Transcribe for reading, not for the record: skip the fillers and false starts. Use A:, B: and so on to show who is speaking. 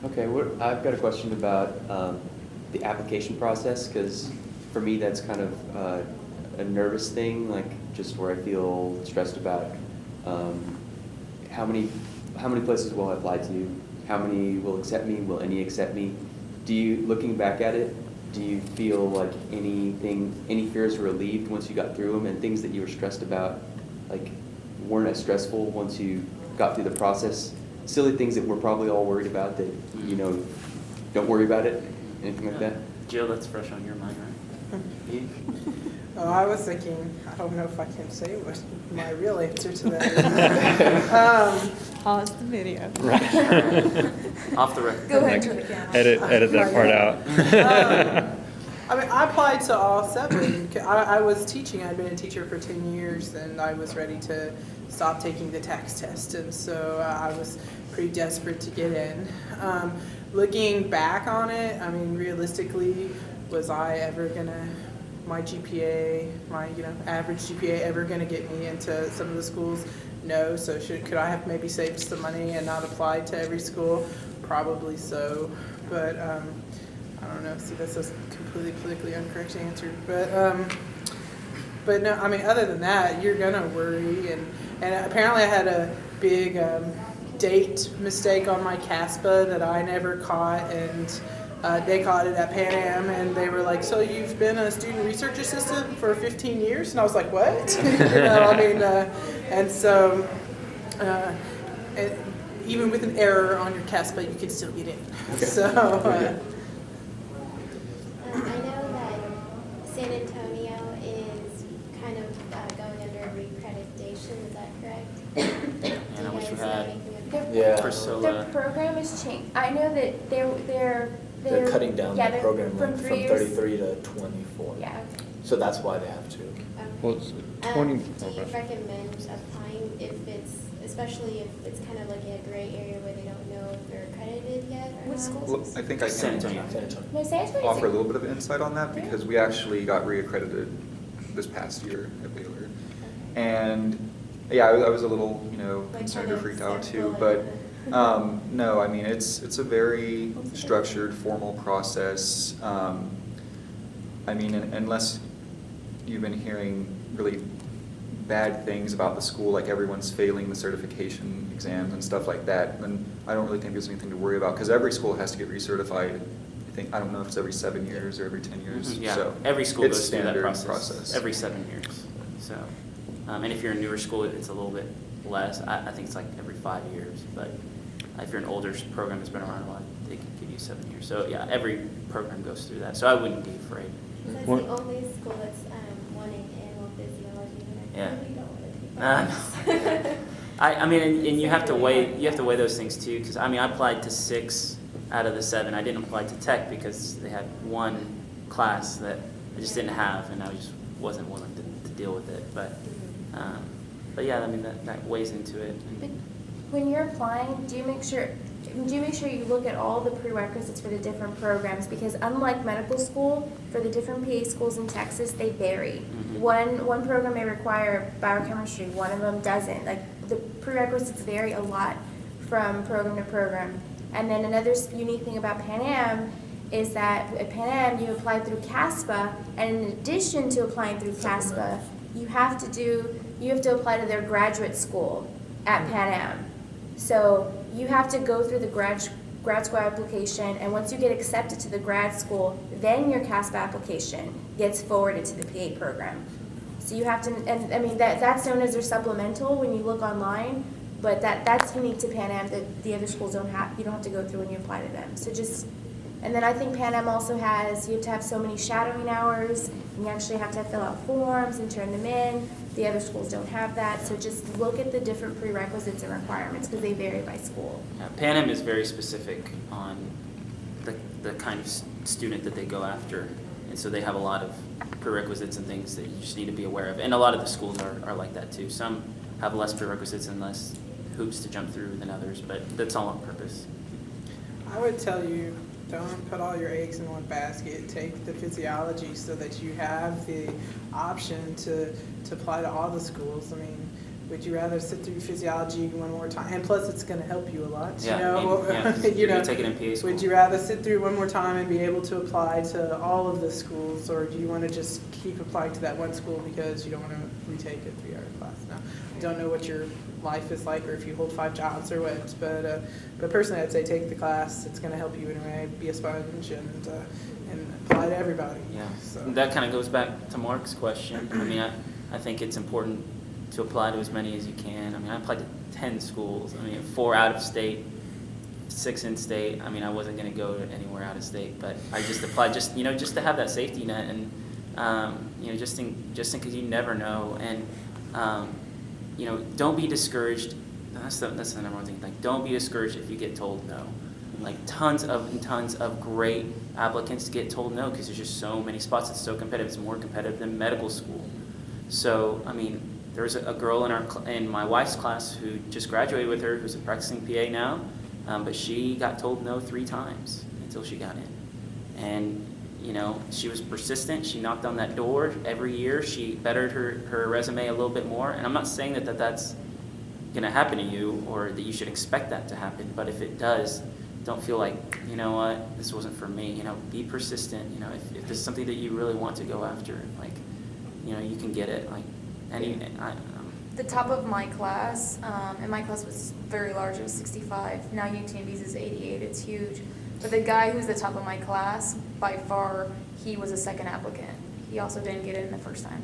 A: Okay, I've got a question about the application process, because for me that's kind of a nervous thing, like just where I feel stressed about how many places will I apply to, how many will accept me, will any accept me? Do you, looking back at it, do you feel like any fears were relieved once you got through them, and things that you were stressed about like weren't as stressful once you got through the process? Silly things that we're probably all worried about that, you know, don't worry about it, anything like that?
B: Jill, that's fresh on your mind, right? You?
C: Oh, I was thinking, I don't know if I can say what my real answer to that is.
D: Pause the video.
B: Off the record.
D: Go ahead to the camera.
E: Edit that part out.
C: I mean, I applied to all 7. I was teaching. I'd been a teacher for 10 years, and I was ready to stop taking the tax test, and so I was pretty desperate to get in. Looking back on it, I mean, realistically, was I ever gonna, my GPA, my average GPA ever gonna get me into some of the schools? No. So could I have maybe saved some money and not applied to every school? Probably so, but I don't know. See, that's a completely politically incorrect answer, but no. I mean, other than that, you're gonna worry, and apparently I had a big date mistake on my CASPA that I never caught, and they caught it at Pan Am, and they were like, "So you've been a student research assistant for 15 years?" And I was like, "What?" I mean, and so even with an error on your CASPA, you could still get in.
A: Okay.
C: So.
F: I know that San Antonio is kind of going under reaccreditation. Is that correct?
B: And I wish we
F: Do you guys know
B: had
F: anything about
G: Yeah.
B: Priscilla.
H: The program is changed. I know that they're
G: They're cutting down the program
H: from
G: length
H: 3
G: from
H: years.
G: 33 to 24.
H: Yeah.
G: So that's why they have to.
E: Well, it's 20.
F: Do you recommend applying if it's, especially if it's kind of like a gray area where they don't know if they're accredited yet or
H: Which
F: not?
H: schools?
I: Well, I think I
B: San
I: can
B: Antonio.
G: San Antonio.
H: No, San Antonio's
I: offer a little bit of insight on that,
H: Yeah.
I: because we actually got reaccredited this past year at Baylor. And yeah, I was a little,
F: Like
I: concerned
F: kind
I: or
F: of
I: freaked out too,
F: simple
I: but
F: and-
I: no, I mean, it's a very structured, formal process. I mean, unless you've been hearing really bad things about the school, like everyone's failing the certification exams and stuff like that, then I don't really think there's anything to worry about, because every school has to get recertified. I don't know if it's every 7 years or every 10 years.
B: Yeah,
I: So
B: every school
I: it's
B: goes through that
I: standard
B: process every 7 years. So, and if you're a newer school, it's a little bit less. I think it's like every 5 years. But if you're an older program that's been around a while, they can give you 7 years. So yeah, every program goes through that. So I wouldn't be afraid.
F: That's
E: What-
F: the only school that's wanting animal physiology, and I
B: Yeah.
F: really don't want to take that.
B: I mean, and you have to weigh those things too, because I mean, I applied to 6 out of the 7. I didn't apply to tech because they had one class that I just didn't have, and I just wasn't willing to deal with it. But yeah, I mean that weighs into it.
H: But when you're applying, do you make sure you look at all the prerequisites for the different programs? Because unlike medical school, for the different PA schools in Texas, they vary.
B: Mhm.
H: One program may require biochemistry, one of them doesn't. Like the prerequisites vary a lot from program to program. And then another unique thing about Pan Am is that at Pan Am you apply through CASPA, and in addition to applying through CASPA, you have to apply to their graduate school at Pan Am. So you have to go through the grad school application, and once you get accepted to the grad school, then your CASPA application gets forwarded to the PA program. So you have to, and I mean that's known as their supplemental when you look online, but that's unique to Pan Am that the other schools don't have. You don't have to go through when you apply to them. So and then I think Pan Am also has, you have to have so many shadowing hours, and you actually have to fill out forms and turn them in. The other schools don't have that, so just look at the different prerequisites and requirements because they vary by school.
B: Yeah, Pan Am is very specific on the kind of student that they go after, and so they have a lot of prerequisites and things that you just need to be aware of. And a lot of the schools are like that too. Some have less prerequisites and less hoops to jump through than others, but that's all on purpose.
C: I would tell you, don't put all your eggs in one basket. Take the physiology so that you have the option to apply to all the schools. I mean, Would you rather sit through physiology one more time? And plus, it's going to help you a lot.
B: Yeah,
C: you know,
B: and- yeah, 'cause
C: you
B: you're
C: know.
B: gonna take it in PA school.
C: Would you rather sit through one more time and be able to apply to all of the schools, or do you want to just keep applying to that one school because you don't want to retake a 3-hour class? Now, I don't know what your life is like, or if you hold 5 jobs or what, but personally, I'd say take the class. It's going to help you in a way, be a sponge, and apply to everybody.
B: Yeah,
C: So.
B: that kind of goes back to Mark's question. I mean, I think it's important to apply to as many as you can. I mean, I applied to 10 schools. I mean, 4 out of state, 6 in state. I mean, I wasn't going to go anywhere out of state, but I just applied just to have that safety net, and just in because you never know. And don't be discouraged. That's the number one thing. Like, don't be discouraged if you get told no. Like, tons of great applicants get told no because there's just so many spots. It's so competitive. It's more competitive than medical school. So, I mean, there was a girl in my wife's class who just graduated with her, who's a practicing PA now, but she got told no 3 times until she got in. And, she was persistent. She knocked on that door every year. She bettered her resume a little bit more. And I'm not saying that that's going to happen to you or that you should expect that to happen, but if it does, don't feel like, you know what, this wasn't for me. Be persistent. If this is something that you really want to go after, like, you can get it. Like,
D: the top of my class, and my class was very large, it was 65. Now UTMB's is 88, it's huge. But the guy who's the top of my class, by far, he was a second applicant. He also didn't get in the first time.